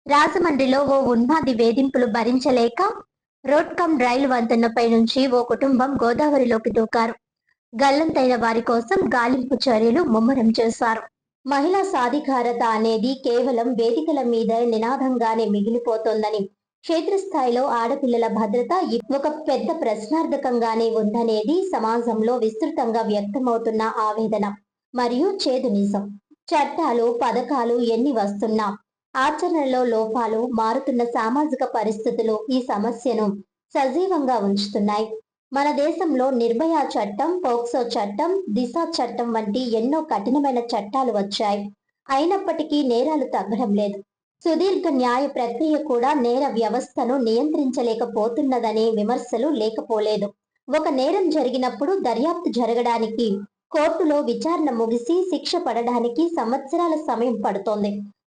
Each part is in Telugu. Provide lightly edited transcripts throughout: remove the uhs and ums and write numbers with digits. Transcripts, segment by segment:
రాజమండ్రిలో ఓ ఉన్మాది వేధింపులు భరించలేక రోడ్ కమ్ రైలు వంతెనపై నుంచి ఓ కుటుంబం గోదావరిలోకి దూకారు. గల్లంతైన వారి కోసం గాలింపు చర్యలు ముమ్మరం చేశారు. మహిళా సాధికారత అనేది కేవలం వేదికల మీద నినాదంగానే మిగిలిపోతోందని, క్షేత్రస్థాయిలో ఆడపిల్లల భద్రత ఒక పెద్ద ప్రశ్నార్థకంగానే ఉందనేది సమాజంలో విస్తృతంగా వ్యక్తమవుతున్న ఆవేదన మరియు చేదు నిజం. చట్టాలు, పథకాలు ఎన్ని వస్తున్నా ఆచరణలో లోపాలు, మారుతున్న సామాజిక పరిస్థితులు ఈ సమస్యను సజీవంగా ఉంచుతున్నాయి. మన దేశంలో నిర్భయ చట్టం, పోక్సో చట్టం, దిశ చట్టం వంటి ఎన్నో కఠినమైన చట్టాలు వచ్చాయి. అయినప్పటికీ నేరాలు తగ్గడం లేదు. సుదీర్ఘ న్యాయ ప్రక్రియ కూడా నేర వ్యవస్థను నియంత్రించలేకపోతున్నదనే విమర్శలు లేకపోలేదు. ఒక నేరం జరిగినప్పుడు దర్యాప్తు జరగడానికి, కోర్టులో విచారణ ముగిసి శిక్ష పడడానికి సంవత్సరాల సమయం పడుతోంది.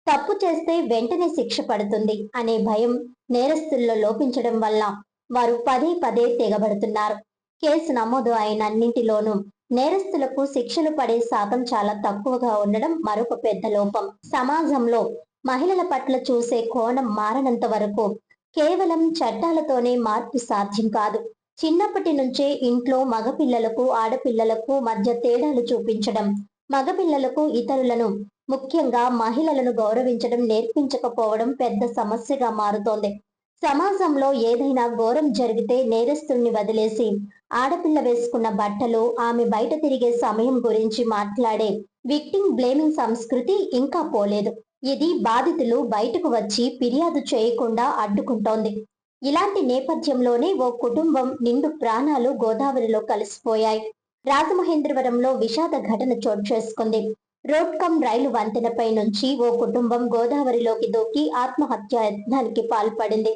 తప్పు చేస్తే వెంటనే శిక్ష పడుతుంది అనే భయం నేరస్తుల్లో లోపించడం వల్ల వారు పదే పదే తెగబడుతున్నారు. కేసు నమోదు అయినన్నింటిలోనూ నేరస్తులకు శిక్షలు పడే శాతం చాలా తక్కువగా ఉండడం మరొక పెద్ద లోపం. సమాజంలో మహిళల పట్ల చూసే కోణం మారనంత వరకు కేవలం చట్టాలతోనే మార్పు సాధ్యం కాదు. చిన్నప్పటి నుంచే ఇంట్లో మగపిల్లలకు, ఆడపిల్లలకు మధ్య తేడాలు చూపించడం, మగపిల్లలకు ఇతరులను, ముఖ్యంగా మహిళలను గౌరవించడం నేర్పించకపోవడం పెద్ద సమస్యగా మారుతోంది. సమాజంలో ఏదైనా ఘోరం జరిగితే నేరస్తుల్ని వదిలేసి ఆడపిల్ల వేసుకున్న బట్టలు, ఆమె బయట తిరిగే సమయం గురించి మాట్లాడే విక్టిమ్ బ్లేమింగ్ సంస్కృతి ఇంకా పోలేదు. ఇది బాధితులు బయటకు వచ్చి ఫిర్యాదు చేయకుండా అడ్డుకుంటోంది. ఇలాంటి నేపథ్యంలోనే ఓ కుటుంబం నిండు ప్రాణాలు గోదావరిలో కలిసిపోయాయి. రాజమహేంద్రవరంలో విషాద ఘటన చోటు చేసుకుంది. రోడ్ కమ్ రైలు వంతెనపై నుంచి ఓ కుటుంబం గోదావరిలోకి దూకి ఆత్మహత్యా యత్నానికి పాల్పడింది.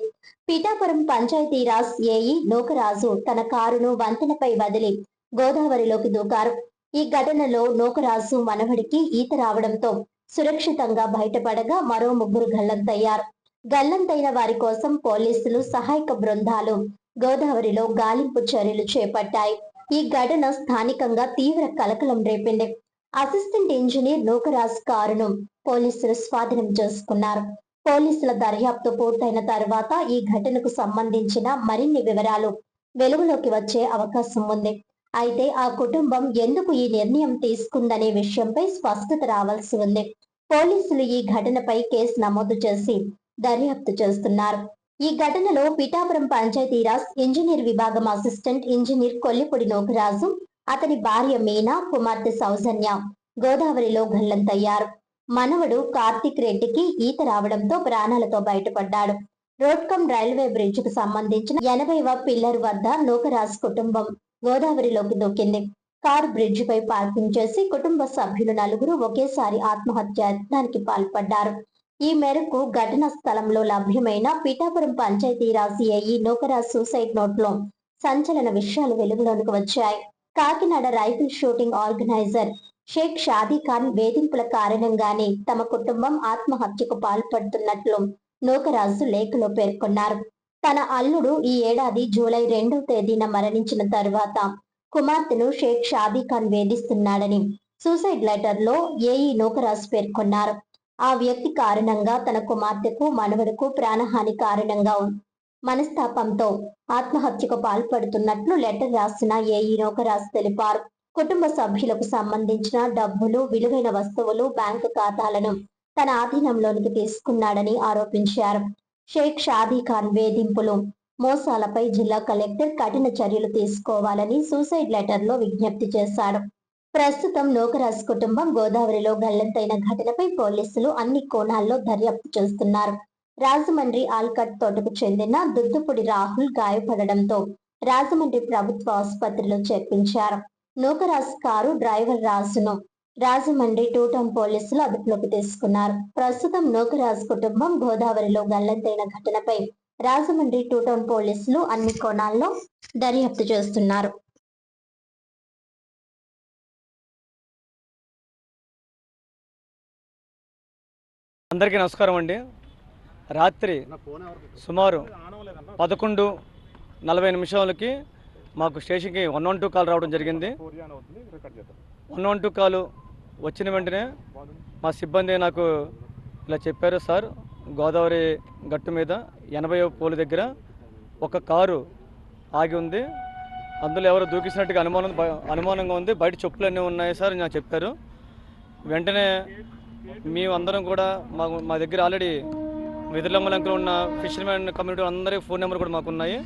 పీఠాపురం పంచాయతీరాజ్ ఏఈ నూకరాజు తన కారును వంతెనపై వదిలి గోదావరిలోకి దూకారు. ఈ ఘటనలో నూకరాజు మనవడికి ఈత రావడంతో సురక్షితంగా బయటపడగా మరో ముగ్గురు గల్లంతయ్యారు. గల్లంతైన వారి కోసం పోలీసులు, సహాయక బృందాలు గోదావరిలో గాలింపు చర్యలు చేపట్టాయి. ఈ ఘటన స్థానికంగా తీవ్ర కలకలం రేపింది. అసిస్టెంట్ ఇంజనీర్ నూకరాజ్ కారును పోలీసులు స్వాధీనం చేసుకున్నారు. పోలీసుల దర్యాప్తు పూర్తయిన తర్వాత ఈ ఘటనకు సంబంధించిన మరిన్ని వివరాలు వెలుగులోకి వచ్చే అవకాశం ఉంది. అయితే ఆ కుటుంబం ఎందుకు ఈ నిర్ణయం తీసుకుందనే విషయంపై స్పష్టత రావాల్సి ఉంది. పోలీసులు ఈ ఘటనపై కేసు నమోదు చేసి దర్యాప్తు చేస్తున్నారు. ఈ ఘటనలో పిఠాపురం పంచాయతీరాజ్ ఇంజనీర్ విభాగం అసిస్టెంట్ ఇంజనీర్ కొల్లిపొడి నూకరాజు, అతని భార్య మీనా, కుమార్తె సౌజన్య గోదావరిలో గల్లంతయ్యారు. మనవడు కార్తిక్ రెడ్డికి ఈత రావడంతో ప్రాణాలతో బయటపడ్డాడు. రోడ్కమ్ రైల్వే బ్రిడ్జ్ కు సంబంధించిన 80వ పిల్లర్ వద్ద నూకరాజ్ కుటుంబం గోదావరిలోకి దూకింది. కార్ బ్రిడ్జ్ పై పార్కింగ్ చేసి కుటుంబ సభ్యులు నలుగురు ఒకేసారి ఆత్మహత్య యత్నానికి పాల్పడ్డారు. ఈ మేరకు ఘటనా స్థలంలో లభ్యమైన Pithapuram Panchayati Raj AE Nookaraj suicide note లో సంచలన విషయాలు వెలుగులోనికి వచ్చాయి. Kakinada rifle shooting organizer Sheikh Shadi Khan వేధింపుల కారణంగానే తమ కుటుంబం ఆత్మహత్యకు పాల్పడుతున్నట్లు నూకరాజు లేఖలో పేర్కొన్నారు. తన అల్లుడు ఈ ఏడాది జూలై 2వ తేదీన మరణించిన తర్వాత కుమార్తెను షేక్ షాదీ ఖాన్ వేధిస్తున్నాడని సూసైడ్ లెటర్ లో ఏఈ నూకరాజు పేర్కొన్నారు. ఆ వ్యక్తి కారణంగా తన కుమార్తెకు, మనవడుకు ప్రాణహాని కారణంగా మనస్తాపంతో ఆత్మహత్యకు పాల్పడుతున్నట్లు లెటర్ రాసిన ఏఈ నూకరాజు తెలిపారు. కుటుంబ సభ్యులకు సంబంధించిన డబ్బులు, విలువైన వస్తువులు, బ్యాంకు ఖాతాలను తన ఆధీనంలోనికి తీసుకున్నాడని ఆరోపించారు. షేక్ షాదీ ఖాన్ వేధింపులు, మోసాలపై జిల్లా కలెక్టర్ కఠిన చర్యలు తీసుకోవాలని సూసైడ్ లెటర్ లో విజ్ఞప్తి చేశాడు. ప్రస్తుతం నూకరాజ్ కుటుంబం గోదావరిలో గల్లంతైన ఘటనపై పోలీసులు అన్ని కోణాల్లో దర్యాప్తు చేస్తున్నారు. రాజమండ్రి ఆల్కట్ తోటకు చెందిన దుద్దుపుడి రాహుల్ గాయపడడంతో రాజమండ్రి ప్రభుత్వ ఆసుపత్రిలో చేర్పించారు. నూకరాజ్ కారు డ్రైవర్ రాజును రాజమండ్రి 2 టౌన్ పోలీసులు అదుపులోకి తీసుకున్నారు. ప్రస్తుతం నూకరాజ్ కుటుంబం గోదావరిలో గల్లంతైన ఘటనపై రాజమండ్రి 2 టౌన్ పోలీసులు అన్ని కోణాల్లో దర్యాప్తు చేస్తున్నారు. అందరికీ నమస్కారం అండి. రాత్రి సుమారు 11:40 మాకు స్టేషన్కి 112 కాల్ రావడం జరిగింది. 112 కాల్ వచ్చిన వెంటనే మా సిబ్బంది నాకు ఇలా చెప్పారు, సార్ గోదావరి గట్టు మీద 80వ పోలు దగ్గర ఒక కారు ఆగి ఉంది. అందులో ఎవరు దూకిసినట్టుగా అనుమానంగా ఉంది. బయట చెప్పులన్నీ ఉన్నాయి సార్ నాకు చెప్పారు. వెంటనే మేమందరం కూడా మా దగ్గర ఆల్రెడీ వెదుర్లమ్మలంకలో ఉన్న ఫిషర్మెన్ కమ్యూనిటీ అందరి ఫోన్ నెంబర్ కూడా మాకు ఉన్నాయి.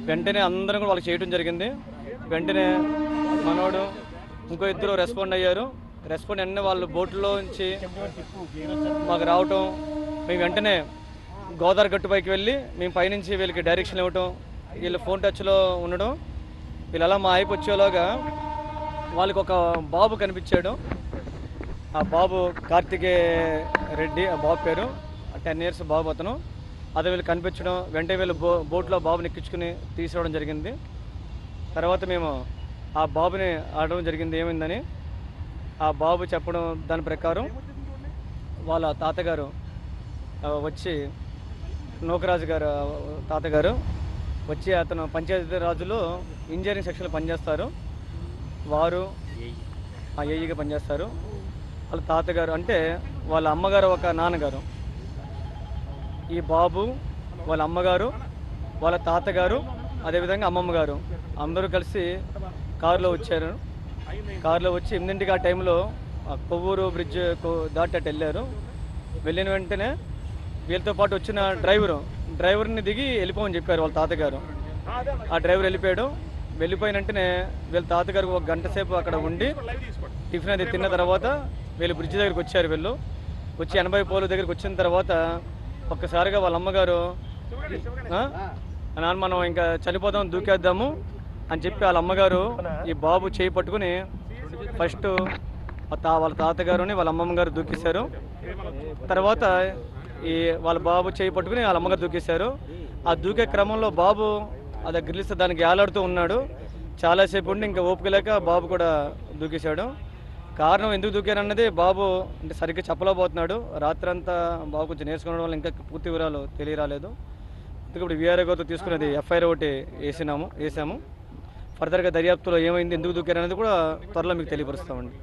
వెంటనే అందరం కూడా వాళ్ళకి చేయడం జరిగింది. వెంటనే మనోడు ఇంకో ఇద్దరు రెస్పాండ్ అయ్యారు. రెస్పాండ్ వెంటనే వాళ్ళు బోట్లో నుంచి మాకు రావటం, మేము వెంటనే గోదావరి గట్టుపైకి వెళ్ళి మేము పైనుంచి వీళ్ళకి డైరెక్షన్ ఇవ్వటం, వీళ్ళు ఫోన్ టచ్లో ఉండడం. వీళ్ళు అలా మా అయిపు వచ్చేలాగా వాళ్ళకి ఒక బాబు కనిపించాడు. ఆ బాబు కార్తికేయ రెడ్డి, ఆ బాబు పేరు 10 years బాబు అతను. అదే వీళ్ళు కనిపించడం, వెంటనే వీళ్ళు బోట్లో బాబుని ఎక్కించుకుని తీసుకురావడం జరిగింది. తర్వాత మేము ఆ బాబుని అడగడం జరిగింది ఏమైందని. ఆ బాబు చెప్పడం దాని ప్రకారం వాళ్ళ తాతగారు వచ్చి, నూకరాజు గారు తాతగారు వచ్చి, అతను పంచాయతీ రాజులో ఇంజనీరింగ్ సెక్షన్లో పనిచేస్తారు. వారు ఆ ఏఈగా పనిచేస్తారు. వాళ్ళ తాతగారు అంటే వాళ్ళ అమ్మగారు ఒక నాన్నగారు. ఈ బాబు వాళ్ళ అమ్మగారు, వాళ్ళ తాతగారు, అదేవిధంగా అమ్మమ్మ గారు అందరూ కలిసి కారులో వచ్చారు. కారులో వచ్చి 8ంటికి ఆ టైంలో కొవ్వూరు బ్రిడ్జ్ దాటి వెళ్ళారు. వెళ్ళిన వెంటనే వీళ్ళతో పాటు వచ్చిన డ్రైవర్ని దిగి వెళ్ళిపోమని చెప్పారు వాళ్ళ తాతగారు. ఆ డ్రైవర్ వెళ్ళిపోయాడు. వెళ్ళిపోయిన వెంటనే వీళ్ళ తాతగారు 1 గంట సేపు అక్కడ ఉండి టిఫిన్ అది తిన్న తర్వాత వీళ్ళు బ్రిడ్జ్ దగ్గరికి వచ్చారు. వీళ్ళు వచ్చి 80 పోలు దగ్గరికి వచ్చిన తర్వాత ఒక్కసారిగా వాళ్ళ అమ్మగారు, నాన్న మనం ఇంకా చనిపోదాం, దూకేద్దాము అని చెప్పి వాళ్ళ అమ్మగారు ఈ బాబు చేయి పట్టుకుని ఫస్ట్ వాళ్ళ తాతగారుని వాళ్ళ అమ్మమ్మ గారు దూకేశారు. తర్వాత వాళ్ళ బాబు చేయి పట్టుకుని వాళ్ళ అమ్మగారు దూకేశారు. ఆ దూకే క్రమంలో బాబు అది గ్రిల్స్ దానికి ఏలాడుతూ ఉన్నాడు. చాలాసేపు ఉండి ఇంకా ఓపిక లేక బాబు కూడా దూకేశాడు. కారణం ఎందుకు దూకారన్నది బాబు అంటే సరిగ్గా చెప్పలేకపోతున్నాడు. రాత్రంతా బాబు కొంచెం నేర్చుకోవడం వల్ల ఇంకా పూర్తి వివరాలు తెలియరాలేదు. అందుకే ఇప్పుడు వీఆర్ఓతో తీసుకునేది ఎఫ్ఐఆర్ ఒకటి వేసాము. ఫర్దర్గా దర్యాప్తులో ఏమైంది, ఎందుకు దూకారనేది కూడా త్వరలో మీకు తెలియపరుస్తామండి.